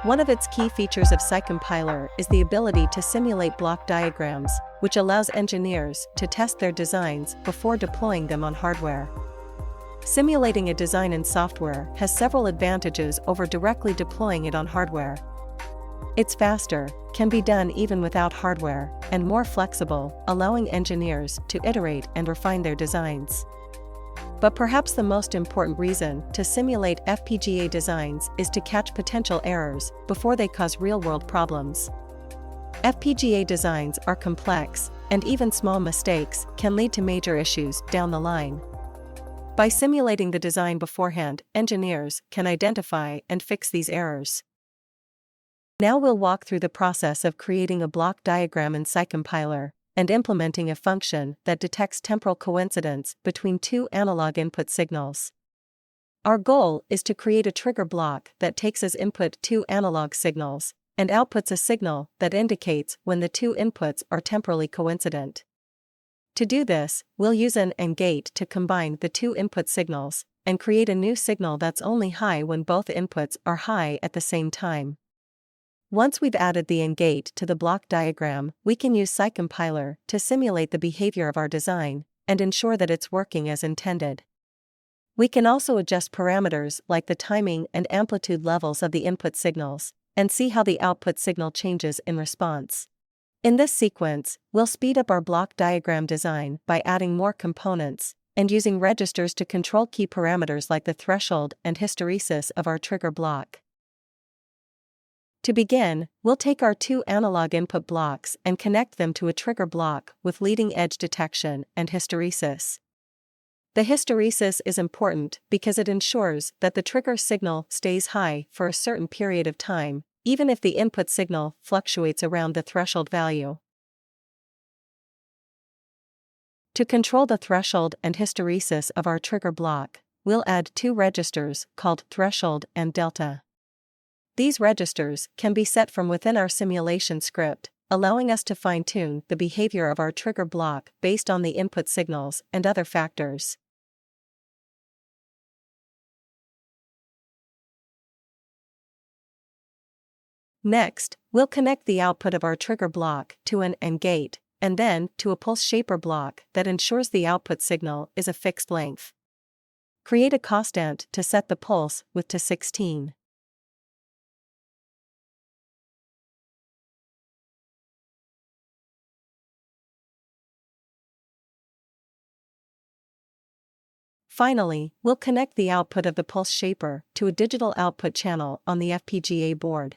One of its key features of Sci-Compiler is the ability to simulate block diagrams, which allows engineers to test their designs before deploying them on hardware. Simulating a design in software has several advantages over directly deploying it on hardware. It's faster, can be done even without hardware, and more flexible, allowing engineers to iterate and refine their designs. But perhaps the most important reason to simulate FPGA designs is to catch potential errors before they cause real-world problems. FPGA designs are complex, and even small mistakes can lead to major issues down the line. By simulating the design beforehand, engineers can identify and fix these errors. Now we'll walk through the process of creating a block diagram in Sci-Compiler and implementing a function that detects temporal coincidence between two analog input signals. Our goal is to create a trigger block that takes as input two analog signals and outputs a signal that indicates when the two inputs are temporally coincident. To do this, we'll use an AND gate to combine the two input signals and create a new signal that's only high when both inputs are high at the same time. Once we've added the AND gate to the block diagram, we can use Sci-Compiler to simulate the behavior of our design and ensure that it's working as intended. We can also adjust parameters like the timing and amplitude levels of the input signals and see how the output signal changes in response. In this sequence, we'll speed up our block diagram design by adding more components and using registers to control key parameters like the threshold and hysteresis of our trigger block. To begin, we'll take our two analog input blocks and connect them to a trigger block with leading edge detection and hysteresis. The hysteresis is important because it ensures that the trigger signal stays high for a certain period of time, even if the input signal fluctuates around the threshold value. To control the threshold and hysteresis of our trigger block, we'll add two registers called threshold and delta. These registers can be set from within our simulation script, allowing us to fine-tune the behavior of our trigger block based on the input signals and other factors. Next, we'll connect the output of our trigger block to an AND gate, and then to a pulse shaper block that ensures the output signal is a fixed length. Create a constant to set the pulse width to 16. Finally, we'll connect the output of the pulse shaper to a digital output channel on the FPGA board.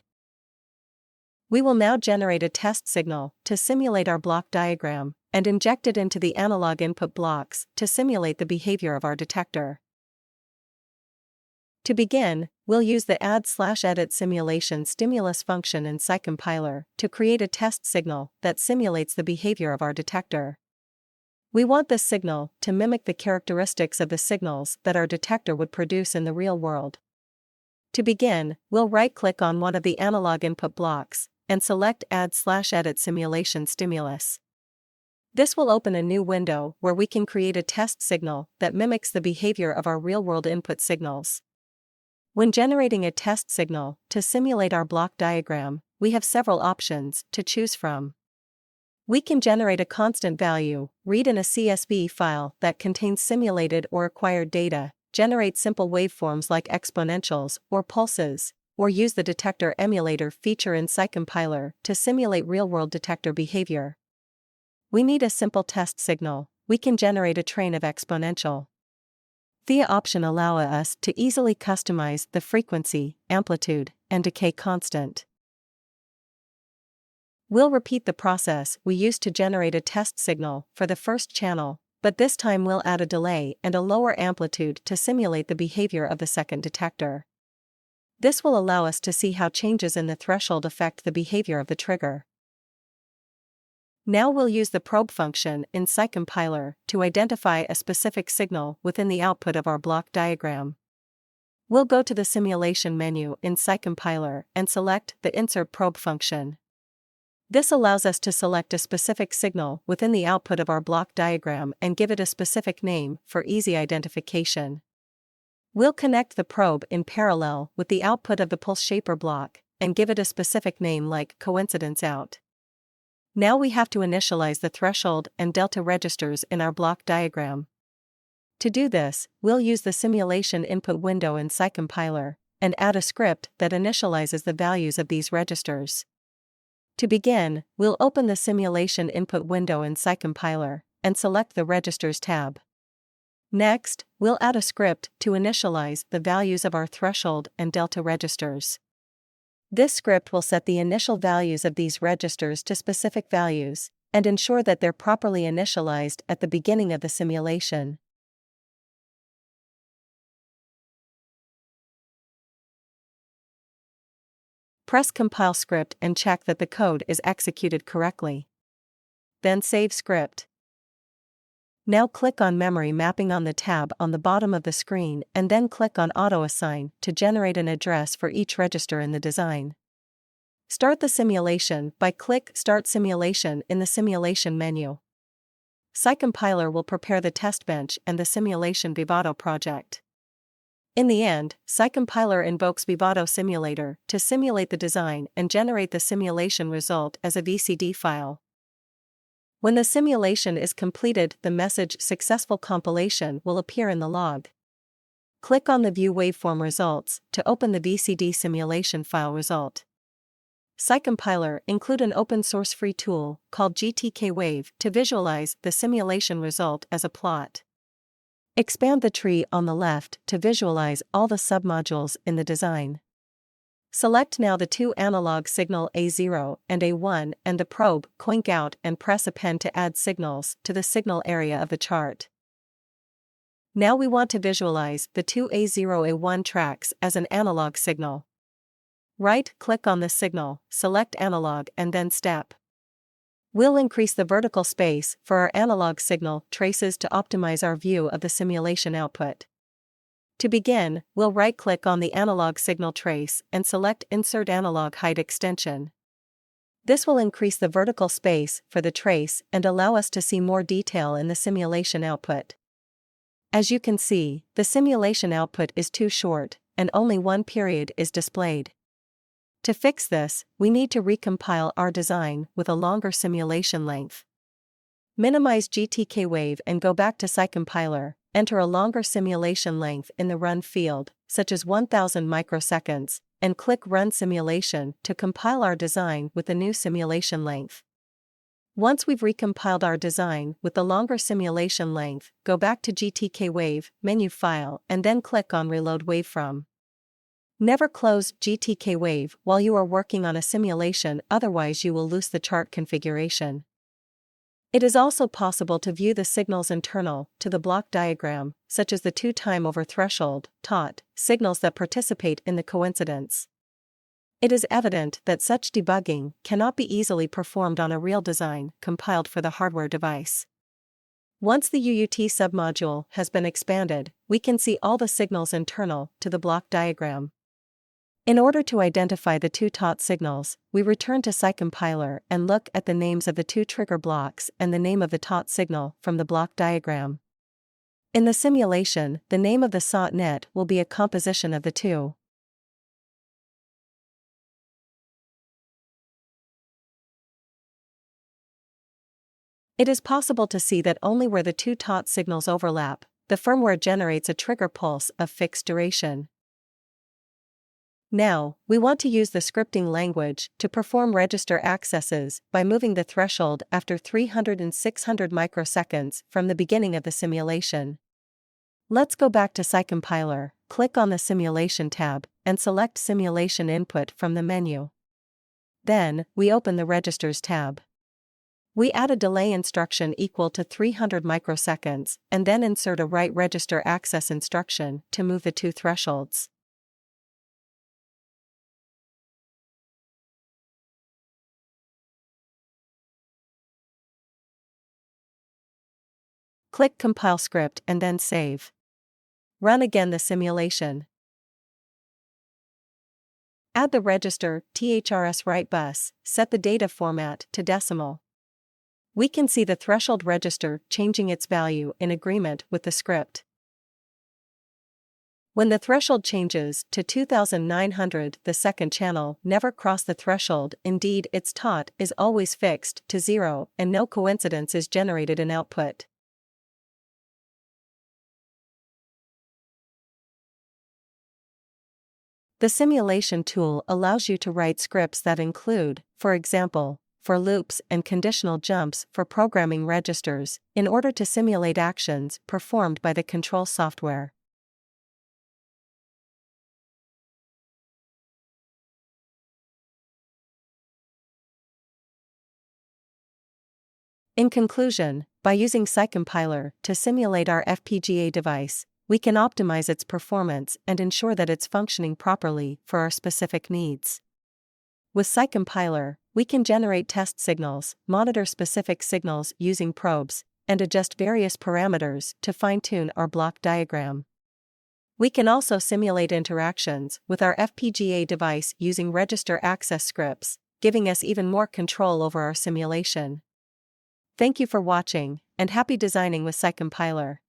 We will now generate a test signal to simulate our block diagram and inject it into the analog input blocks to simulate the behavior of our detector. To begin, we'll use the add/edit simulation stimulus function in Sci-Compiler to create a test signal that simulates the behavior of our detector. We want this signal to mimic the characteristics of the signals that our detector would produce in the real world. To begin, we'll right-click on one of the analog input blocks and select Add/Edit Simulation Stimulus. This will open a new window where we can create a test signal that mimics the behavior of our real-world input signals. When generating a test signal to simulate our block diagram, we have several options to choose from. We can generate a constant value, read in a CSV file that contains simulated or acquired data, generate simple waveforms like exponentials or pulses, or use the detector emulator feature in Sci-Compiler to simulate real-world detector behavior. We need a simple test signal. We can generate a train of exponential. The option allows us to easily customize the frequency, amplitude, and decay constant. We'll repeat the process we used to generate a test signal for the first channel, but this time we'll add a delay and a lower amplitude to simulate the behavior of the second detector. This will allow us to see how changes in the threshold affect the behavior of the trigger. Now we'll use the probe function in Sci-Compiler to identify a specific signal within the output of our block diagram. We'll go to the simulation menu in Sci-Compiler and select the Insert Probe function. This allows us to select a specific signal within the output of our block diagram and give it a specific name for easy identification. We'll connect the probe in parallel with the output of the pulse shaper block, and give it a specific name like coincidence out. Now we have to initialize the threshold and delta registers in our block diagram. To do this, we'll use the simulation input window in Sci-Compiler and add a script that initializes the values of these registers. To begin, we'll open the simulation input window in Sci-Compiler and select the Registers tab. Next, we'll add a script to initialize the values of our threshold and delta registers. This script will set the initial values of these registers to specific values and ensure that they're properly initialized at the beginning of the simulation. Press Compile Script and check that the code is executed correctly. Then save script. Now click on Memory Mapping on the tab on the bottom of the screen and then click on Auto Assign to generate an address for each register in the design. Start the simulation by click Start Simulation in the Simulation menu. Sci-Compiler will prepare the test bench and the simulation Vivado project. In the end, Sci-Compiler invokes Vivado Simulator to simulate the design and generate the simulation result as a VCD file. When the simulation is completed, the message Successful Compilation will appear in the log. Click on the View Waveform Results to open the VCD simulation file result. Sci-Compiler include an open-source free tool called GTK Wave to visualize the simulation result as a plot. Expand the tree on the left to visualize all the submodules in the design. Select now the two analog signal A0 and A1 and the probe Coink out and press Append to add signals to the signal area of the chart. Now we want to visualize the two A0-A1 tracks as an analog signal. Right-click on the signal, select Analog and then Step. We'll increase the vertical space for our analog signal traces to optimize our view of the simulation output. To begin, we'll right-click on the analog signal trace and select Insert Analog Height Extension. This will increase the vertical space for the trace and allow us to see more detail in the simulation output. As you can see, the simulation output is too short, and only one period is displayed. To fix this, we need to recompile our design with a longer simulation length. Minimize GTK Wave and go back to Sci-Compiler, enter a longer simulation length in the Run field, such as 1000 microseconds, and click Run Simulation to compile our design with the new simulation length. Once we've recompiled our design with the longer simulation length, go back to GTK Wave, Menu File, and then click on Reload Wavefrom. Never close GTK Wave while you are working on a simulation, otherwise you will lose the chart configuration. It is also possible to view the signals internal to the block diagram, such as the two-time over threshold, TOT, signals that participate in the coincidence. It is evident that such debugging cannot be easily performed on a real design compiled for the hardware device. Once the UUT submodule has been expanded, we can see all the signals internal to the block diagram. In order to identify the two TOT signals, we return to Sci-Compiler and look at the names of the two trigger blocks and the name of the TOT signal from the block diagram. In the simulation, the name of the SOT net will be a composition of the two. It is possible to see that only where the two TOT signals overlap, the firmware generates a trigger pulse of fixed duration. Now, we want to use the scripting language to perform register accesses by moving the threshold after 300 and 600 microseconds from the beginning of the simulation. Let's go back to Sci-Compiler, click on the Simulation tab, and select Simulation Input from the menu. Then, we open the Registers tab. We add a delay instruction equal to 300 microseconds, and then insert a write register access instruction to move the two thresholds. Click Compile Script and then Save. Run again the simulation. Add the register THRS write bus, set the data format to decimal. We can see the threshold register changing its value in agreement with the script. When the threshold changes to 2900, the second channel never crossed the threshold. Indeed, its tot is always fixed to 0 and no coincidence is generated in output. The simulation tool allows you to write scripts that include, for example, for loops and conditional jumps for programming registers, in order to simulate actions performed by the control software. In conclusion, by using Sci-Compiler to simulate our FPGA device, we can optimize its performance and ensure that it's functioning properly for our specific needs. With Sci-Compiler, we can generate test signals, monitor specific signals using probes, and adjust various parameters to fine-tune our block diagram. We can also simulate interactions with our FPGA device using register access scripts, giving us even more control over our simulation. Thank you for watching, and happy designing with Sci-Compiler.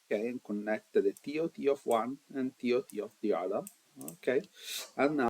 Okay, and connect the TOT of one and TOT of the other. Okay, and now